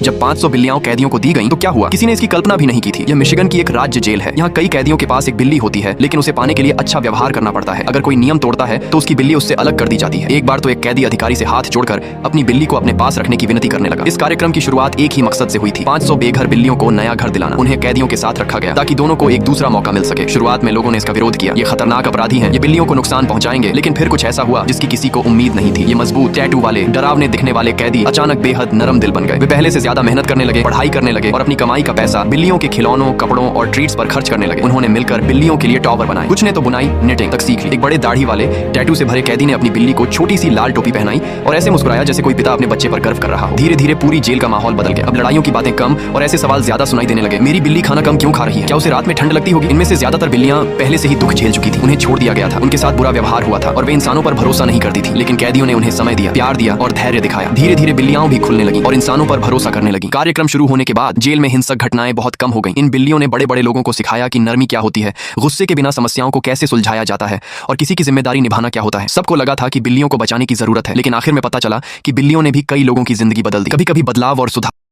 जब 500 बिल्लियां कैदियों को दी गईं तो क्या हुआ, किसी ने इसकी कल्पना भी नहीं की थी। यह मिशिगन की एक राज्य जेल है। यहाँ कई कैदियों के पास एक बिल्ली होती है, लेकिन उसे पाने के लिए अच्छा व्यवहार करना पड़ता है। अगर कोई नियम तोड़ता है तो उसकी बिल्ली उससे अलग कर दी जाती है। एक बार तो एक कैदी अधिकारी से हाथ जोड़कर अपनी बिल्ली को अपने पास रखने की विनती करने लगा। इस कार्यक्रम की शुरुआत एक ही मकसद से हुई थी, 500 बेघर बिल्लियों को नया घर दिलाना। उन्हें कैदियों के साथ रखा गया ताकि दोनों को एक दूसरा मौका मिल सके। शुरुआत में लोगों ने इसका विरोध किया, ये खतरनाक अपराधी हैं, ये बिल्लियों को नुकसान पहुंचाएंगे। लेकिन फिर कुछ ऐसा हुआ जिसकी किसी को उम्मीद नहीं थी। ये मजबूत, टैटू वाले, डरावने दिखने वाले कैदी अचानक बेहद नरम दिल बन गए। वे पहले से ज्यादा मेहनत करने लगे, पढ़ाई करने लगे और अपनी कमाई का पैसा बिल्लियों के खिलौनों, कपड़ों और ट्रीट्स पर खर्च करने लगे। उन्होंने मिलकर बिल्लियों के लिए टॉवर बनाए। कुछ ने तो बुनाई, निटिंग तक सीख ली। एक बड़े दाढ़ी वाले, टैटू से भरे कैदी ने अपनी बिल्ली को छोटी सी लाल टोपी पहनाई और ऐसे मुस्कुराया जैसे कोई पिता अपने बच्चे पर गर्व कर रहा हो। धीरे धीरे पूरी जेल का माहौल बदल गया। अब लड़ाइयों की बातें कम और ऐसे सवाल ज्यादा सुनाई देने लगे। मेरी बिल्ली खाना कम क्यों खा रही है? क्या उसे रात में ठंड लगती होगी? इनमें से ज्यादातर बिल्लियां पहले से ही दुख झेल चुकी थी। उन्हें छोड़ दिया गया था, उनके साथ बुरा व्यवहार हुआ था और वे इंसानों पर भरोसा नहीं करती थी। लेकिन कैदियों ने उन्हें समय दिया, प्यार दिया और धैर्य दिखाया। धीरे धीरे बिल्लियां भी खुलने लगी और इंसानों पर भरोसा करने लगी। कार्यक्रम शुरू होने के बाद जेल में हिंसक घटनाएं बहुत कम हो गईं। इन बिल्लियों ने बड़े बड़े लोगों को सिखाया कि नरमी क्या होती है, गुस्से के बिना समस्याओं को कैसे सुलझाया जाता है और किसी की जिम्मेदारी निभाना क्या होता है। सबको लगा था कि बिल्लियों को बचाने की जरूरत है, लेकिन आखिर में पता चला कि बिल्लियों ने भी कई लोगों की जिंदगी बदल दी। कभी कभी बदलाव और सुधार